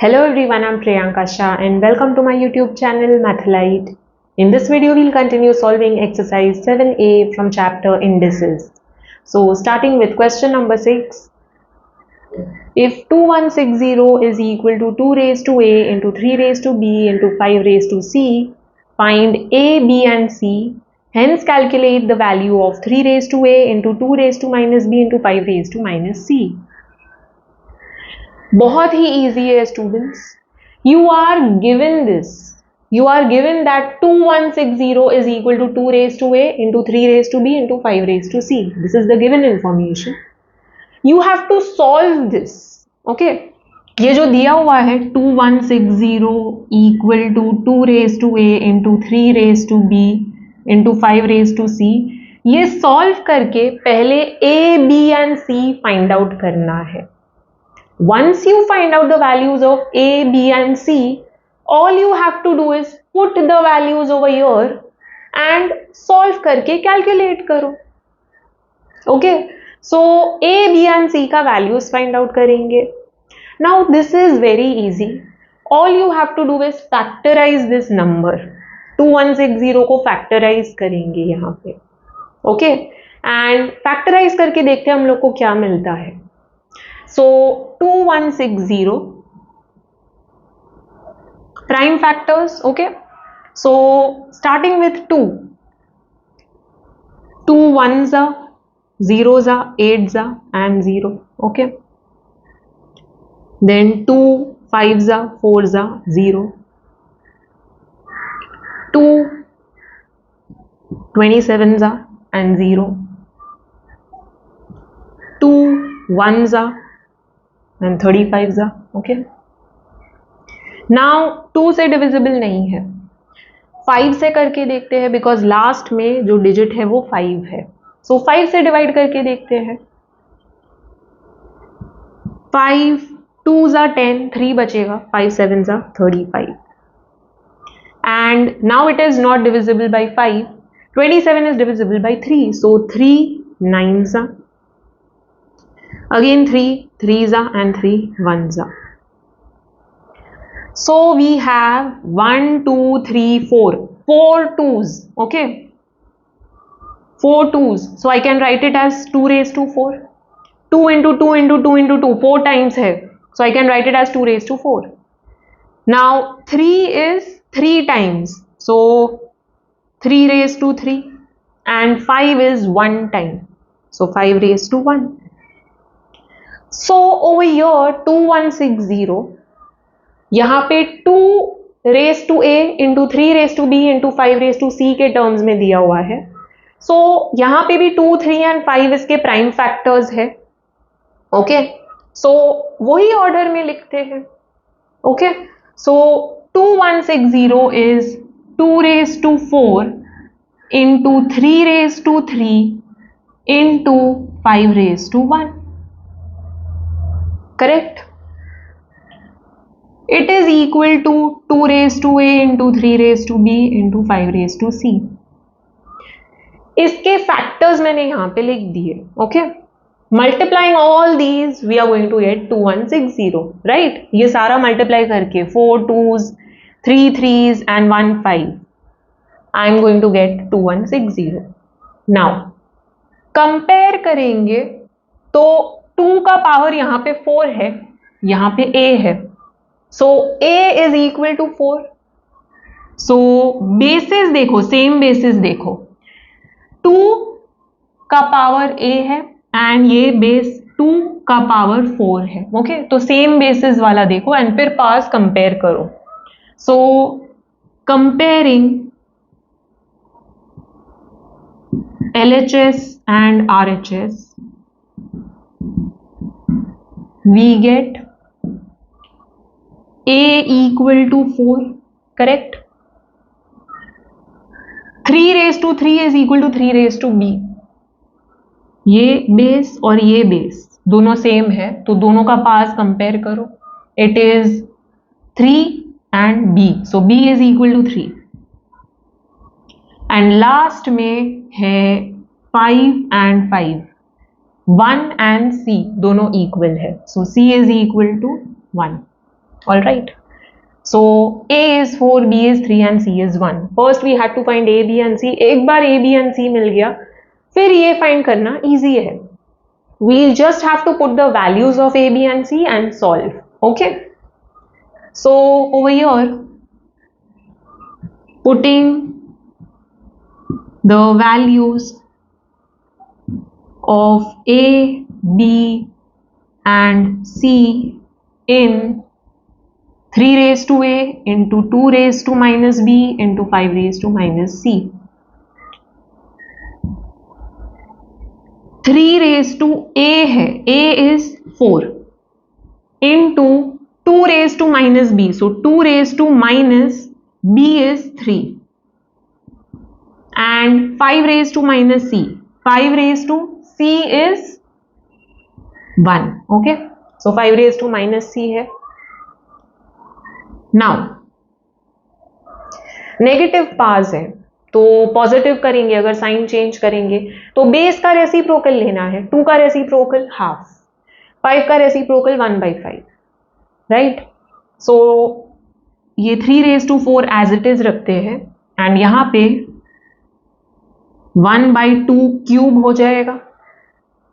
Hello everyone, I'm Priyanka Shah and welcome to my YouTube channel Mathlite. In this video, we'll continue solving exercise 7a from chapter Indices. So starting with question number 6. If 2160 is equal to 2 raised to a into 3 raised to b into 5 raised to c, find a, b and c. Hence calculate the value of 3 raised to a into 2 raised to minus b into 5 raised to minus c. बहुत ही easy है students. You are given this. You are given that 2160 is equal to 2 raised to a into 3 raised to b into 5 raised to c. This is the given information. You have to solve this. Okay. ये जो दिया हुआ है 2160 equal to 2 raised to a into 3 raised to b into 5 raised to c, ये solve करके पहले a, b and c find out करना है. Once you find out the values of a, b and c, all you have to do is put the values over here and solve करके calculate करो. Okay, so a, b and c का values find out करेंगे. Now this is very easy. All you have to do is factorize this number. 2160 को factorize करेंगे यहाँ पे. Okay, and factorize करके देखते हैं हम लोग को क्या मिलता है. So 2160 prime factors. Okay, so starting with 2 ones are, zeros are, 8s are and 0. Okay, then 2 5s are, 4s are, 0, 2 27s are and 0, 2 1s are and 35s are. Okay, now 2 से divisible नहीं है, 5 से करके देखते हैं because last में जो digit है वो 5 है. So 5 से डिवाइड करके देखते हैं. 5 2s are 10, 3 बचेगा, 5 7s are 35. And now it is not divisible by 5. 27 is divisible by 3. So 3 9s are. Again 3 3s are and 3 1s are. So we have 1 2 3 4 2s. Okay, 4 2s. So I can write it as 2 raised to 4. 2 into 2 into 2 into 2, 4 times है. So I can write it as 2 raised to 4. Now 3 is 3 times. So 3 raised to 3 and 5 is 1 time. So 5 raised to 1. So over here 2160, यहाँ पे 2 raised to a into 3 raised to b into 5 raised to c के terms में दिया हुआ है. So यहाँ पे भी 2 3 and 5 इसके प्राइम फैक्टर्स है. ओके, सो वही ऑर्डर में लिखते हैं. Okay, so 2160 is 2 raised to 4 into 3 raised to 3 into 5 raised to 1. Correct? It is equal to 2 raised to a into 3 raised to b into 5 raised to c. इसके factors मैंने यहाँ पे लिख दिए. Okay, multiplying all these we are going to get 2160. Right, ये सारा multiply करके 4 2s 3 3s and 1 5, I am going to get 2160. Now compare करेंगे तो 2 का पावर यहाँ पे 4 है, यहाँ पे a है. So a is equal to 4. So bases देखो, सेम बेसिस देखो, 2 का पावर a है एंड ये बेस 2 का पावर 4 है. ओके, तो सेम बेसिस वाला देखो एंड फिर पास कंपेयर करो. सो comparing LHS and RHS, we get a equal to 4. Correct? 3 raised to 3 is equal to 3 raised to b. ये बेस और ये बेस दोनों सेम है, तो दोनों का पास कंपेयर करो. It is 3 and b, so b is equal to 3. And last में है 5 एंड 5, 1 एंड c दोनों इक्वल है. So c is equal to 1. All right. So A is 4, B is 3 and C is 1. First we had to find A, B and C. एक बार A, B and C मिल गया, फिर ये find करना easy है. We just have to put the values of A, B and C and solve. Okay. So over here, putting the values of A, B and C in 3 raised to A into 2 raised to minus B into 5 raised to minus C. 3 raised to A है, A is 4 into 2 raised to minus B. So 2 raised to minus B is 3 and 5 raised to minus C. 5 raised to C is 1. Okay. So 5 raised to minus C है. Now negative parts है तो positive करेंगे, अगर sign change करेंगे तो base का reciprocal लेना है. 2 का रेसिप्रोकल हाफ, 5 का रेसिप्रोकल 1/5, राइट. सो ये 3 raised to 4 as it is रखते हैं एंड यहां पे 1/2 क्यूब हो जाएगा,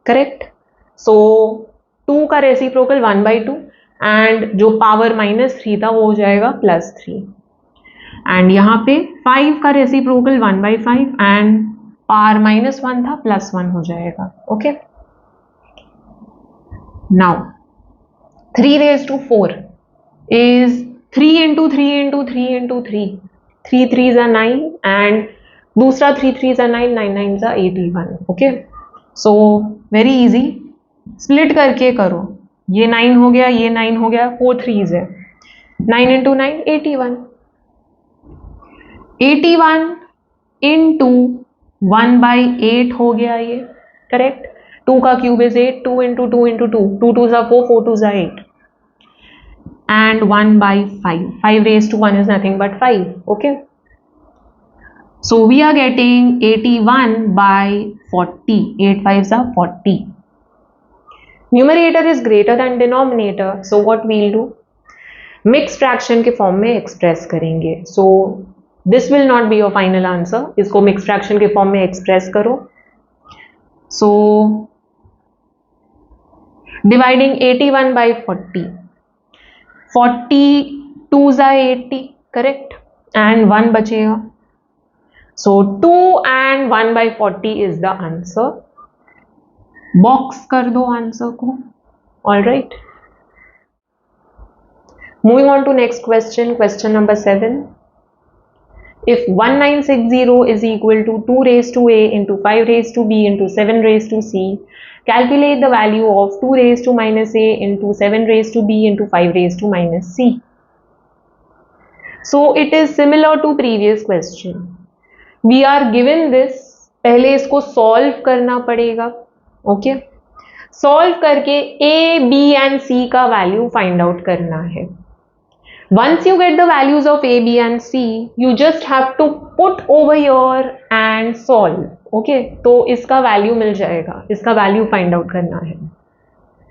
करेक्ट. सो 2 का रेसिप्रोकल 1/2 एंड जो पावर -3 था वो हो जाएगा +3 एंड यहाँ पे 5 का रेसिप्रोकल 1/5 एंड पावर -1 था +1 हो जाएगा. Okay. Now 3 raised to 4 is 3 into 3 into 3 into 3. 3 3s are 9 and दूसरा 3 3s are 9, 9 9s are 81. Okay. So very easy, split करके करो. ये 9 हो गया, ये 9 हो गया, 4 3s है. 9 into 9 81. 81 into 1/8 हो गया ये, करेक्ट. 2 का cube is 8. 2 into 2 into 2. 2 2s are 4, 4 2s are 8 and 1/5. 5 raised to 1 is nothing but 5. Okay. So we are getting 81/40. 8 5s are 40. Numerator is greater than denominator, so what will do, mix fraction के form में express करेंगे. So this will not be your final answer, इसको mix fraction के form में express करो. So dividing 81/40, 42s are 80, correct, and 1 बचेगा. So 2 and 1/40 is the answer. Box कर दो आंसर को. All right. Moving on to next question, question number 7. If 1960 is equal to 2 raised to A into 5 raised to B into 7 raised to C, calculate the value of 2 raised to minus A into 7 raised to B into 5 raised to minus C. So it is similar to previous question. We are given this, पहले इसको solve करना पड़ेगा. Okay. Solve करके A, B and C का value find out करना है. Once you get the values of A, B and C, you just have to put over your and solve. Okay. तो इसका वैल्यू मिल जाएगा, इसका वैल्यू फाइंड आउट करना है.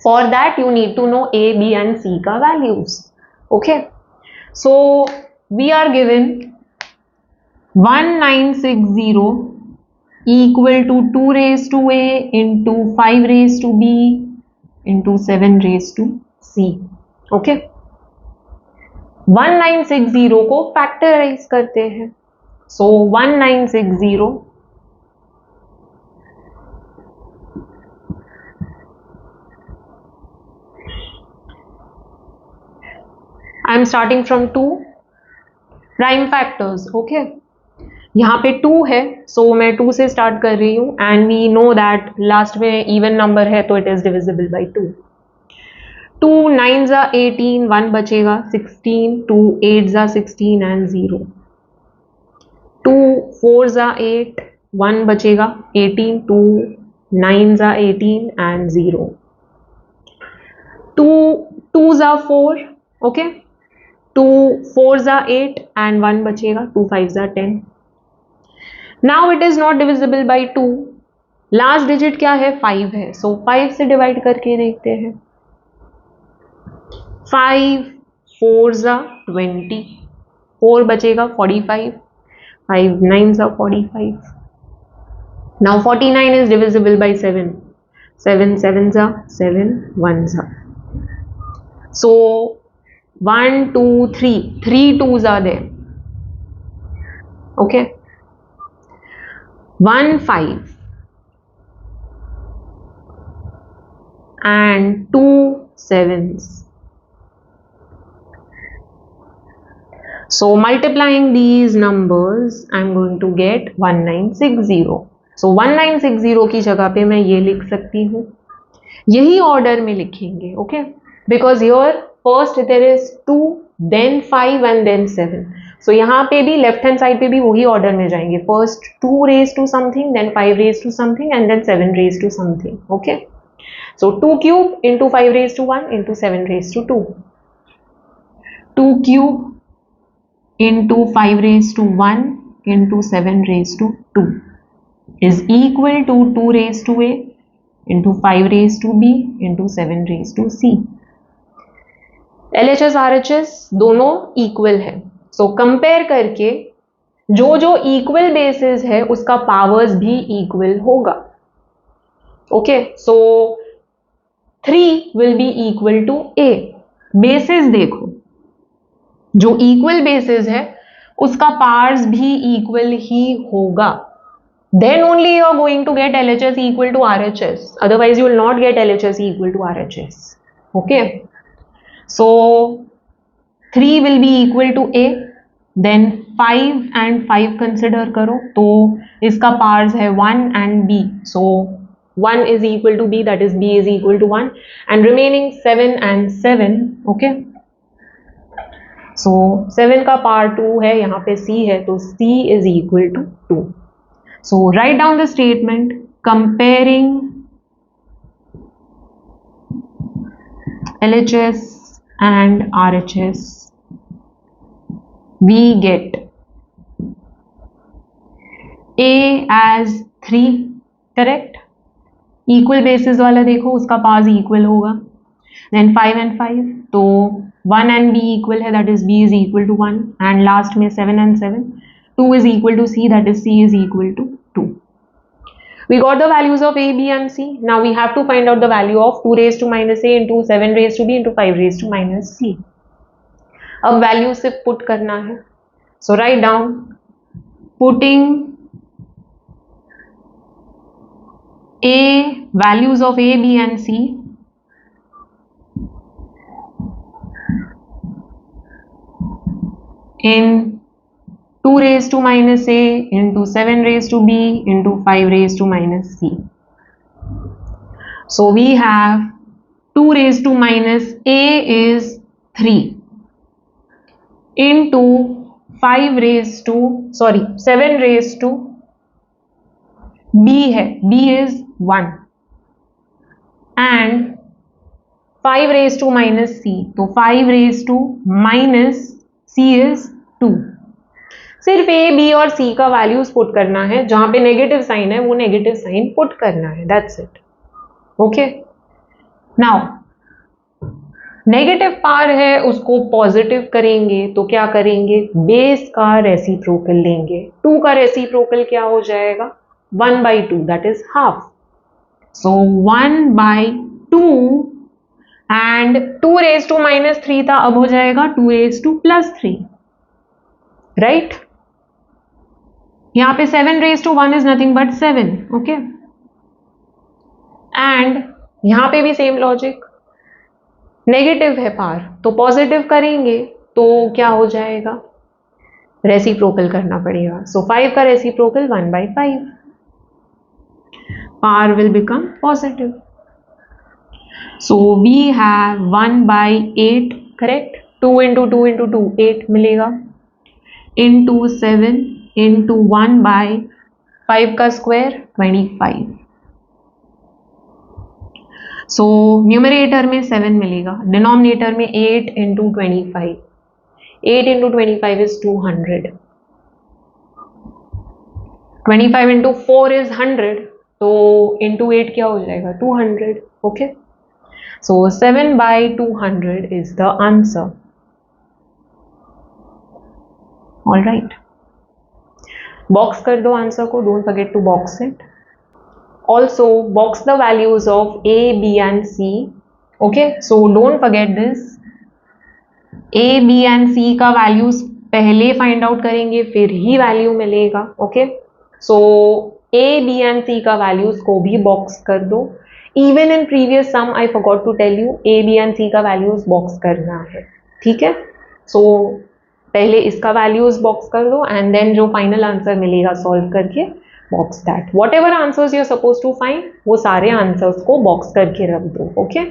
For that you need to know A, B and C का values. Okay. So we are given 1960 equal to 2 raised to A into 5 raised to B into 7 raised to C. Okay. 1960 को factorise करते हैं. So 1960 I am starting from 2 prime factors. Okay. यहाँ पे 2 है, सो मैं 2 से start कर रही हूँ and we know that last में इवन नंबर है तो it is divisible by 2. 2 9s are 18, 1 बचेगा 16, 2 8s are 16 and 0. 2 4s are 8, 1 बचेगा 18, 2 9s are 18 and 0. 2 2s are 4. Okay. 2 4s are 8 and 1 बचेगा 2 5s are 10. Now it is not divisible by 2. Last digit क्या है? 5 है. सो 5 से divide करके देखते हैं. 5 4 ज़ा 20, 4 बचेगा 45, 5 9 ज़ा 45. Now 49 is divisible by 7. 7 7 ज़ा 7, 1 ज़ा. So 1 2 3, 3 2s are there. Okay. 1 5 and 2 7s. So multiplying these numbers, I'm going to get 1960. So 1960 की जगह पे मैं ये लिख सकती हूँ, यही ऑर्डर में लिखेंगे. Okay, because your first there is 2, then 5 and then 7. So यहाँ पे भी लेफ्ट हैंड साइड पे भी वही ऑर्डर में जाएंगे. First 2 raise to something, then 5 raise to something and then 7 raise to something. Okay, so 2 cube into 5 raise to 1 into 7 raise to 2. 2 cube into 5 raised to 1 into 7 raised to 2 is equal to 2 raised to a into 5 raised to b into 7 raised to c. LHS RHS दोनों equal है. So compare करके जो जो equal basis है उसका powers भी equal होगा. Okay, so 3 will be equal to a. Bases देखो, जो इक्वल बेसिस है उसका पार्स भी इक्वल ही होगा. Then only you are going to get LHS equal to RHS, otherwise you will not get LHS equal to RHS. Okay, so 3 will be equal to a, then 5 and 5 consider करो तो इसका powers है 1 and b. सो 1 is equal to b, that is b is equal to 1, and remaining 7 and 7. Okay, सो 7 का part 2 है, यहाँ पे c है तो c is equal to 2. So write down the statement comparing LHS and RHS. We get A as 3, correct. Equal bases वाला देखो, उसका powers equal होगा. देन 5 and 5, तो 1 and b इक्वल है, that is b is equal to 1, and last में 7 and 7, 2 is equal to c, that is c is equal to 2. We got the values of a, b and c. Now we have to find out the value of 2 raised to minus a into 7 raised to b into 5 raised to minus c. अब value सिर्फ put करना है. So write down, putting a, values of a, b and c. In 2 raised to minus a into 7 raised to b into 5 raised to minus c. So we have 2 raised to minus a is 3 into 7 raised to b है, b is 1 and 5 raised to minus c, तो 5 raised to minus c is 2. सिर्फ a, b और c का values put करना है, जहां पे negative sign है वो नेगेटिव साइन पुट करना है, that's it. Okay, now negative power है उसको पॉजिटिव करेंगे तो क्या करेंगे, बेस का रेसिप्रोकल लेंगे. 2 का रेसिप्रोकल क्या हो जाएगा, 1/2, that is half. So 1/2 and 2 raised to minus 3 था, अब हो जाएगा 2 raised to plus 3, राइट. यहां पे 7 raised to 1 is nothing but 7. Okay, and यहां पे भी सेम लॉजिक, नेगेटिव है पावर तो पॉजिटिव करेंगे तो क्या हो जाएगा, रेसिप्रोकल करना पड़ेगा. सो 5 का reciprocal 1/5, power will become positive. So we have 1/8, correct. 2 into 2 into 2, 8 मिलेगा, into 7 into 1/5 का स्क्वायर 25. So न्यूमरेटर में 7 मिलेगा, डिनोमिनेटर में 8 into 25. 8 into 25 is 200. 25 into 4 is 100, तो into 8 क्या हो जाएगा, 200. Okay, so 7/200 is the answer. All right, box कर दो आंसर को, don't forget to box it. Also box the values of A, B and C. Okay, so don't forget this. A, B and C का values पहले find out करेंगे फिर ही value मिलेगा. Okay, so A, B and C का values को भी box कर दो. Even in previous sum I forgot to tell you A, B and C का values box करना है. ठीक है, so पहले इसका values box कर दो and then जो final answer मिलेगा solve करके box that. Whatever answers you're supposed to find, वो सारे answers को box करके रख दो. Okay.